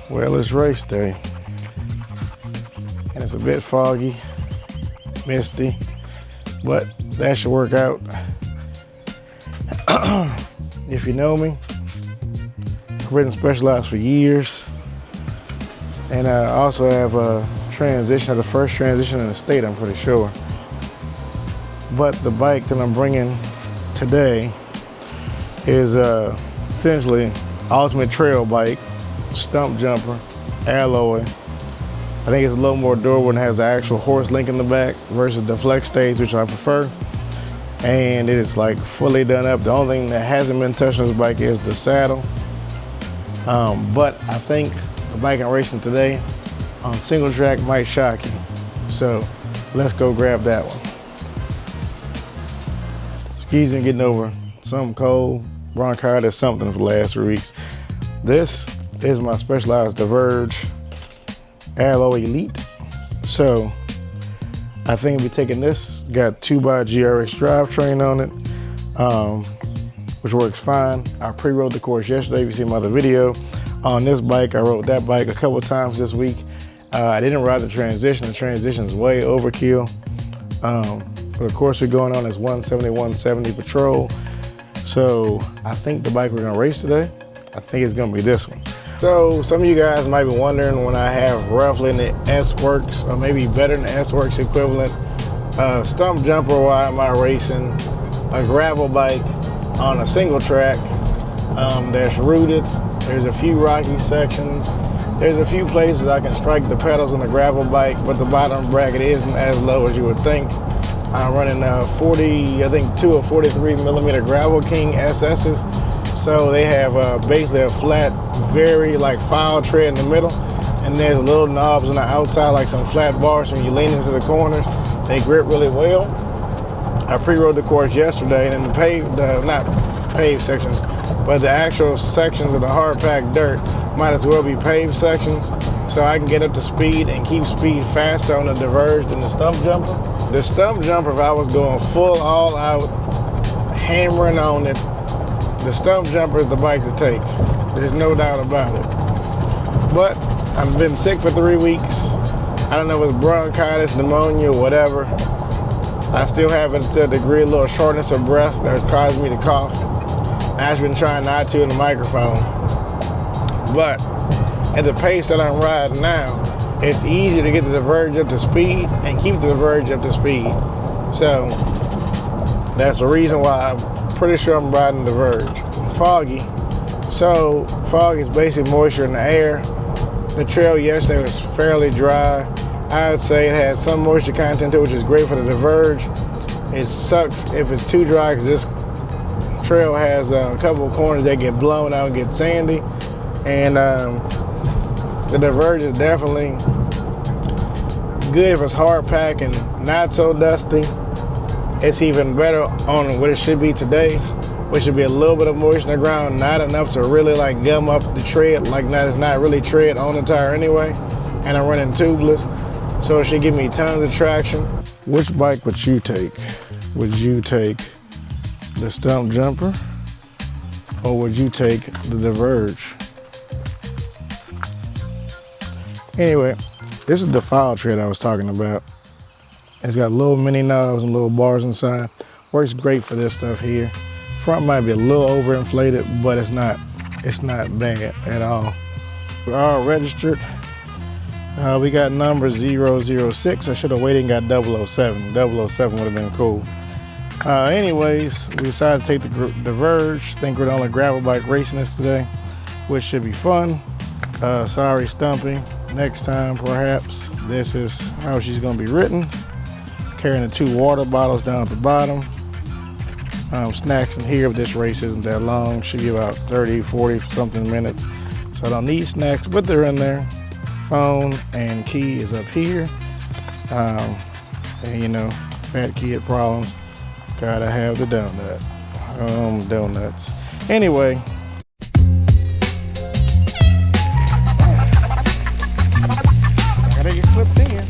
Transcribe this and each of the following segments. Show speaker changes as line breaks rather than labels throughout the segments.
Well, it's race day, and it's a bit foggy, misty, but that should work out. If you know me, I've ridden Specialized for years, and I also have a transition, the first transition in the state, I'm pretty sure. But the bike that I'm bringing today is essentially ultimate trail bike, stump jumper, alloy. I think it's a little more durable and has the actual horse link in the back versus the flex stage, which I prefer. And it is like fully done up. The only thing that hasn't been touched on this bike is the saddle. But I think the bike I'm racing today on single track might shock you. So let's go grab that one. Skis and getting over something cold, bronchitis, something for the last 3 weeks. This is my Specialized Diverge Alloy Elite. So I think I'll be taking this. Got 2x GRX drivetrain on it, which works fine. I pre-rode the course yesterday. If you see my other video on this bike, I rode that bike a couple times this week. I didn't ride the transition. The transition is way overkill. For the course we're going on is 170 patrol. So I think the bike we're gonna race today, I think it's gonna be this one. So some of you guys might be wondering when I have roughly in the S-Works, or maybe better than the S-Works equivalent, stump jumper, why am I racing a gravel bike on a single track that's rooted? There's a few rocky sections. There's a few places I can strike the pedals on a gravel bike, but the bottom bracket isn't as low as you would think. I'm running 2 or 43 millimeter Gravel King SS's. So they have basically a flat, very like file tread in the middle, and there's little knobs on the outside, like some flat bars. When you lean into the corners, they grip really well. I pre-rode the course yesterday, and in not paved sections, but the actual sections of the hard packed dirt might as well be paved sections, so I can get up to speed and keep speed faster on the Diverge than the stump jumper. The stump jumper, if I was going full all out, hammering on it, the stump jumper is the bike to take. There's no doubt about it. But I've been sick for 3 weeks. I don't know if it's bronchitis, pneumonia, whatever. I still have it to a degree, a little shortness of breath that caused me to cough. I've been trying not to in the microphone. But at the pace that I'm riding now, it's easier to get the Diverge up to speed and keep the Diverge up to speed. So that's the reason why I'm pretty sure I'm riding the Diverge. Foggy. So fog is basically moisture in the air. The trail yesterday was fairly dry. I would say it had some moisture content to it, which is great for the Diverge. It sucks if it's too dry because this trail has a couple of corners that get blown out and get sandy. And the Diverge is definitely good if it's hard packed and not so dusty. It's even better on what it should be today, which should be a little bit of moisture in the ground, not enough to really like gum up the tread, like it's not really tread on the tire anyway. And I'm running tubeless, so it should give me tons of traction. Which bike would you take? Would you take the stump jumper, or would you take the Diverge? Anyway, this is the file tread I was talking about. It's got little mini knobs and little bars inside. Works great for this stuff here. Front might be a little overinflated, but it's not bad at all. We're all registered. We got number 006. I should have waited and got 007. 007 would have been cool. Anyways, we decided to take the Diverge. Think we're the only gravel bike racing this today, which should be fun. Sorry, Stumpy. Next time, perhaps. This is how she's gonna be ridden. Carrying the 2 water bottles down at the bottom. Snacks in here, if this race isn't that long. Should be about 30, 40 something minutes. So I don't need snacks, but they're in there. Phone and key is up here. And you know, fat kid problems. Gotta have the donut. Donuts. Anyway. Gotta get clipped in.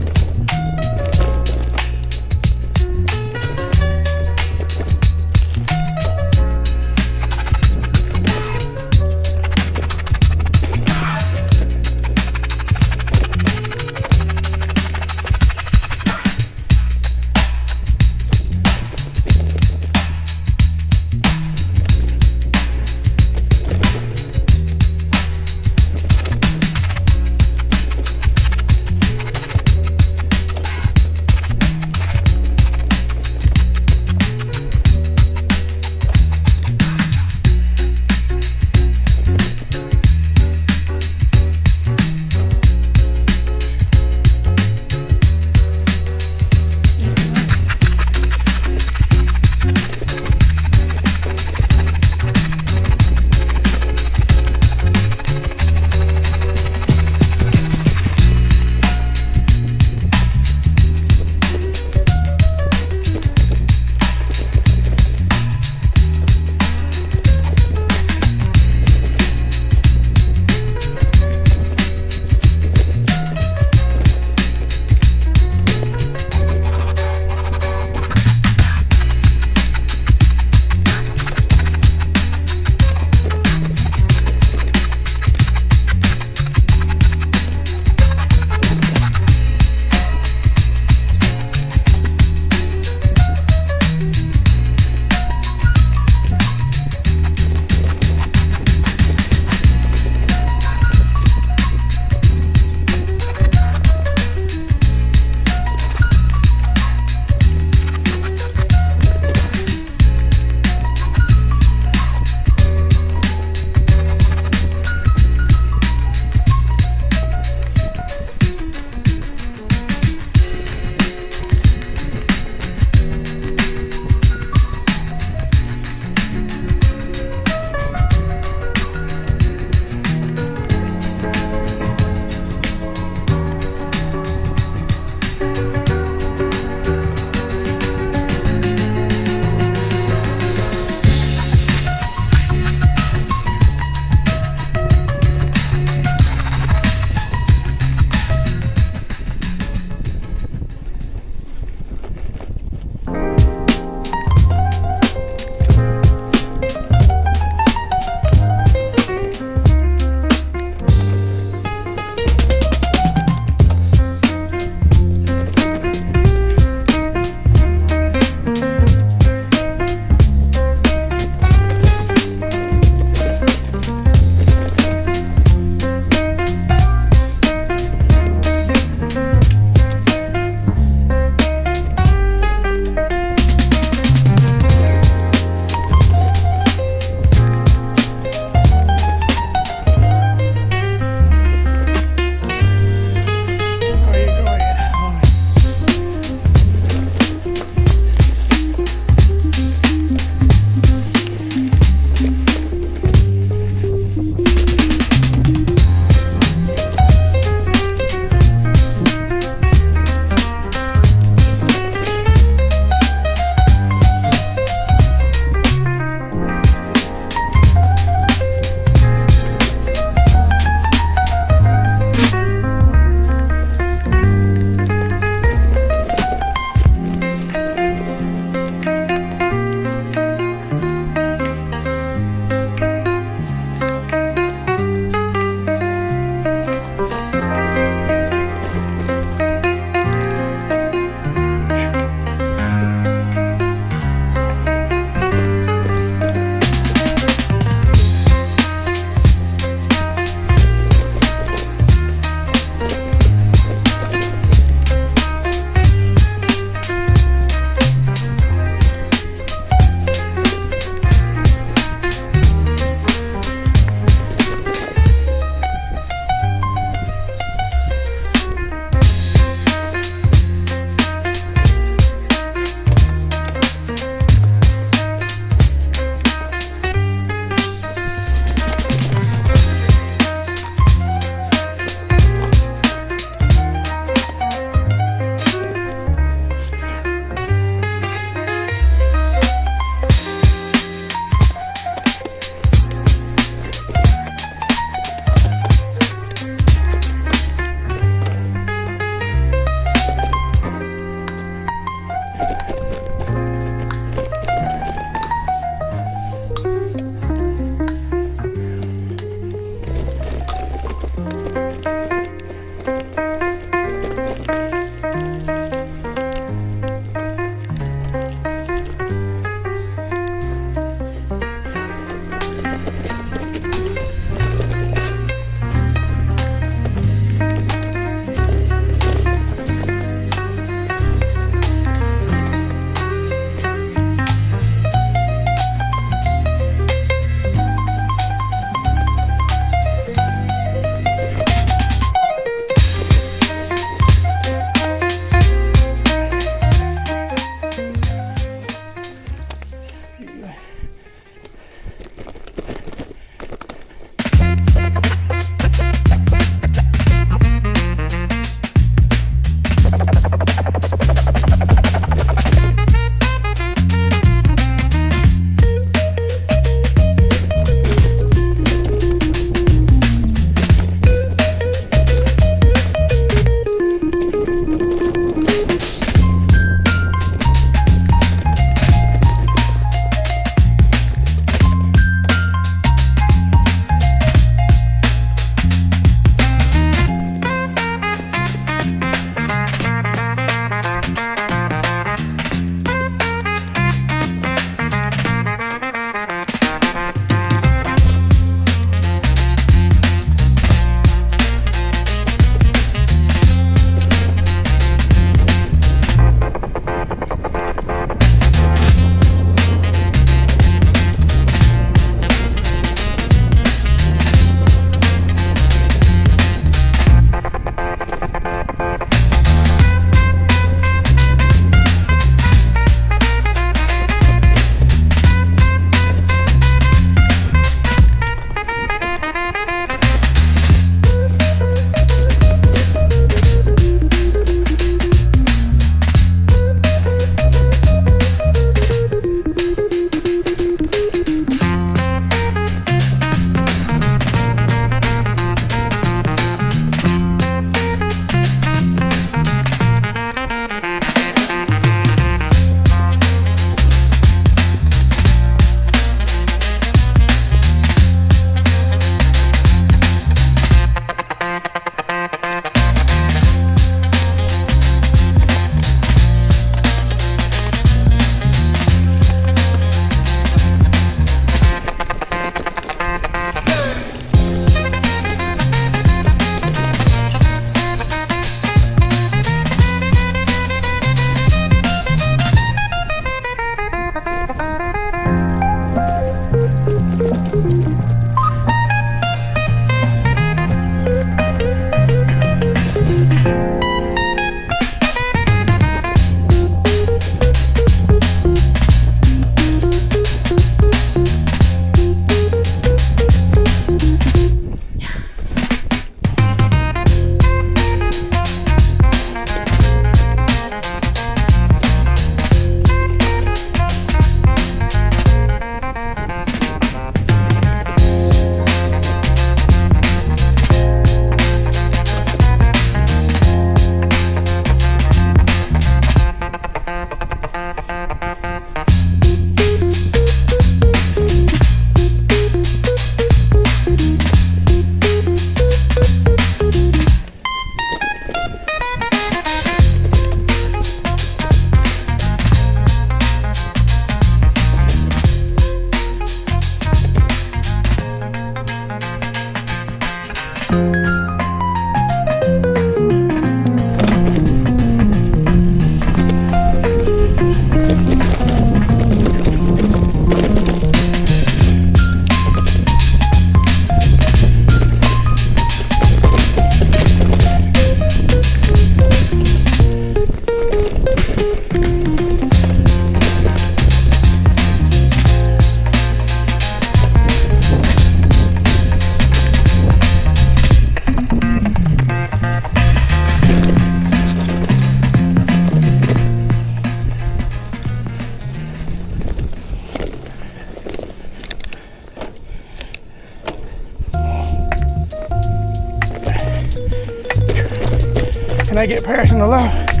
Can I get past in the left?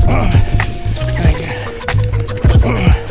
Thank you.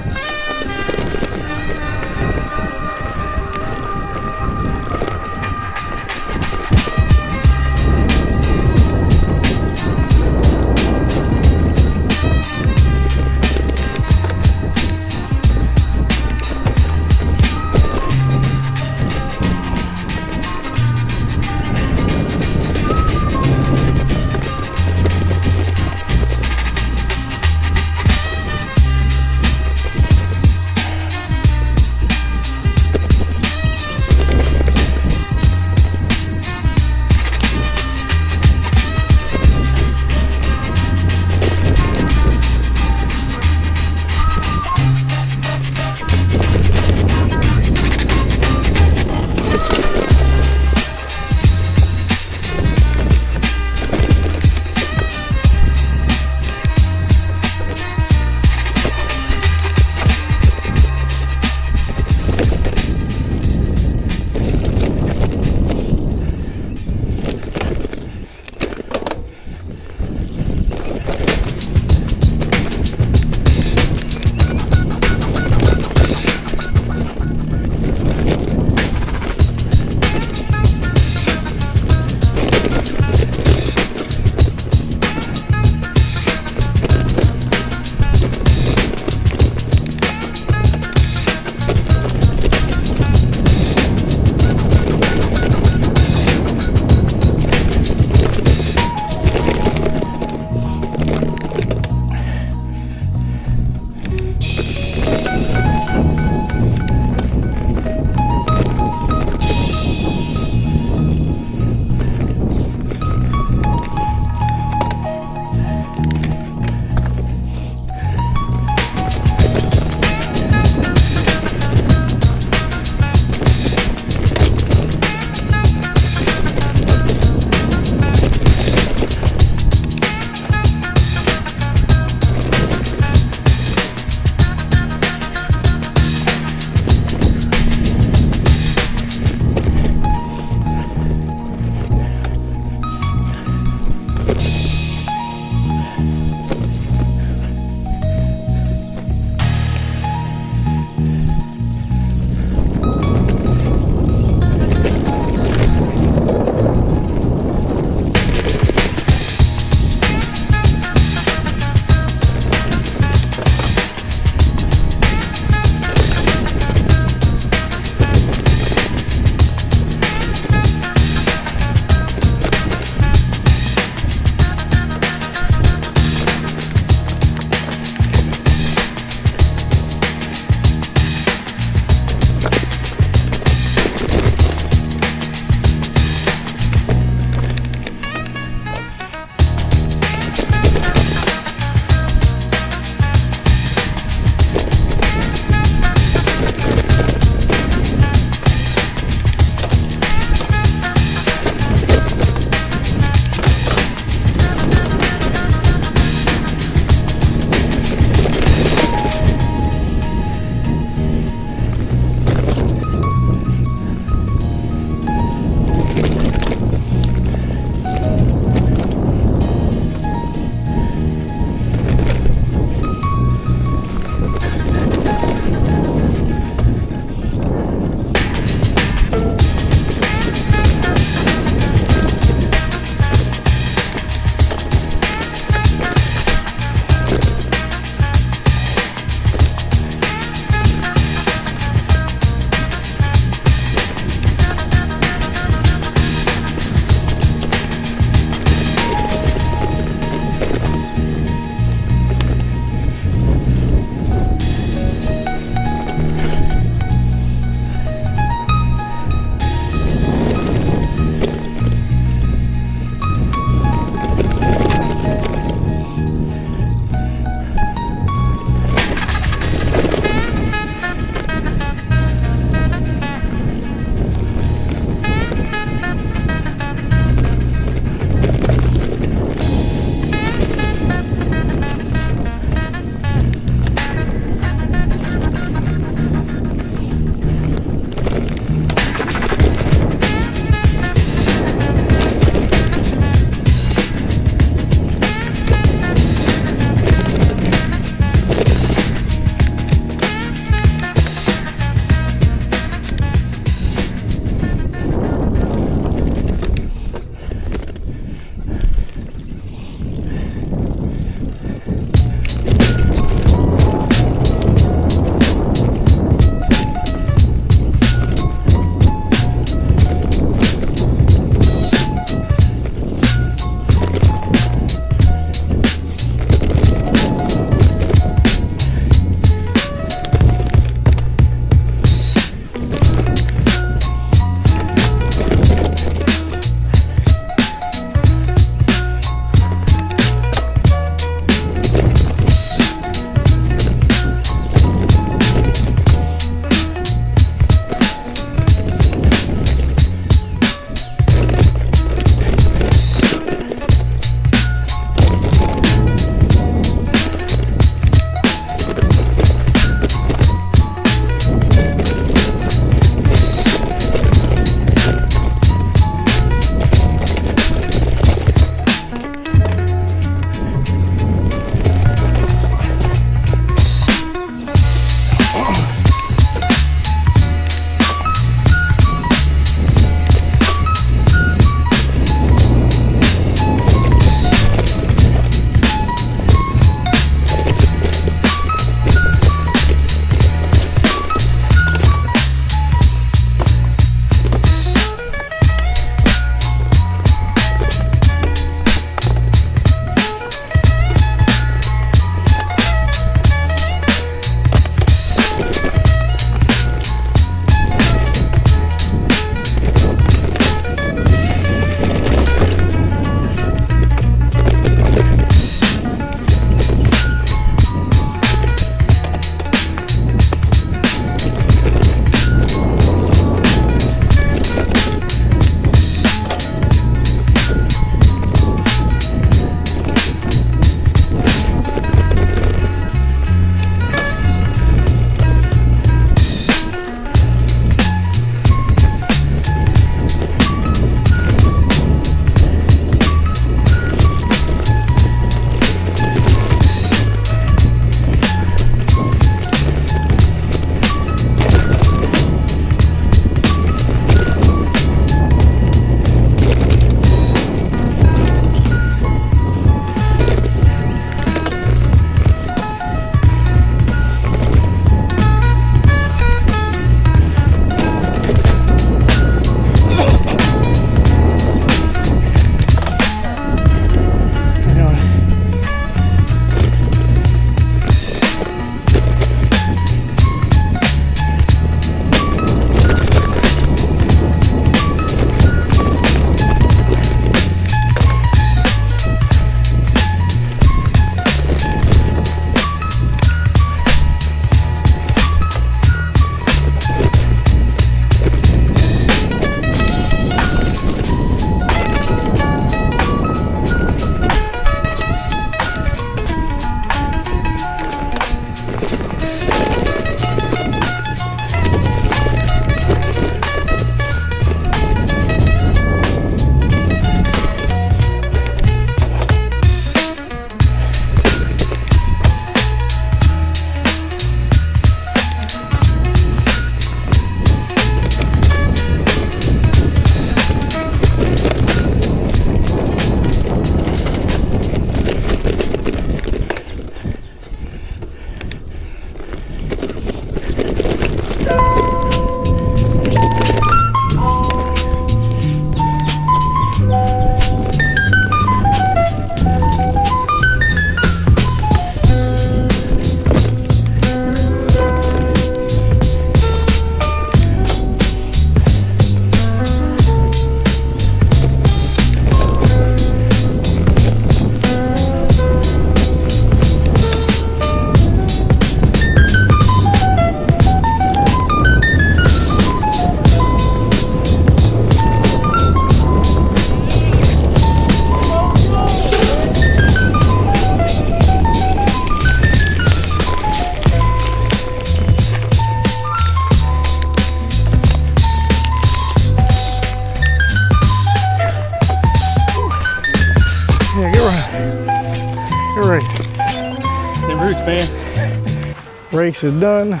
roots, man.
Race is done.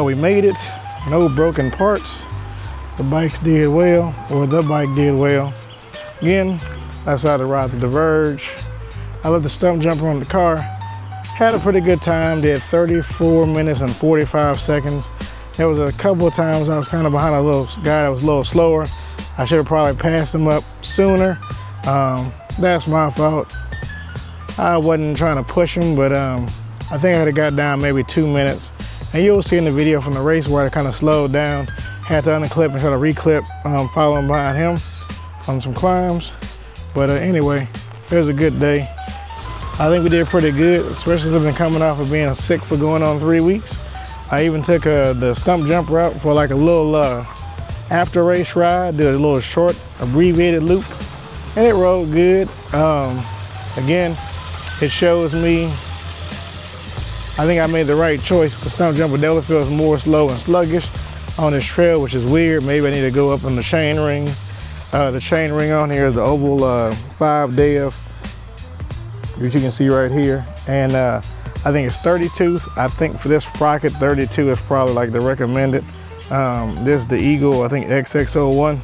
We made it. No broken parts. The bikes did well, or the bike did well. Again, I decided to ride the Diverge. I left the stump jumper on the car. Had a pretty good time. Did 34 minutes and 45 seconds. There was a couple of times I was kind of behind a little guy that was a little slower. I should have probably passed him up sooner. That's my fault. I wasn't trying to push him, but I think I had got down maybe 2 minutes. And you'll see in the video from the race where I kind of slowed down, had to unclip and try to reclip, following behind him on some climbs. But anyway, it was a good day. I think we did pretty good, especially since I've been coming off of being sick for going on 3 weeks. I even took the stump jump route for like a little after race ride, did a little short abbreviated loop, and it rode good. Again, it shows me I think I made the right choice. The stump jumper definitely feels more slow and sluggish on this trail, which is weird. Maybe I need to go up on the chain ring. The chain ring on here is the oval 5 Dev, which you can see right here. And I think it's 32. I think for this sprocket, 32 is probably like the recommended. This is the Eagle, I think XX01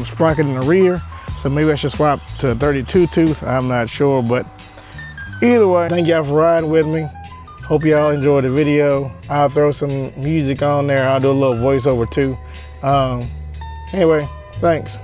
sprocket in the rear. So maybe I should swap to 32 tooth. I'm not sure, but either way, thank y'all for riding with me. Hope y'all enjoyed the video. I'll throw some music on there. I'll do a little voiceover too. Anyway, thanks.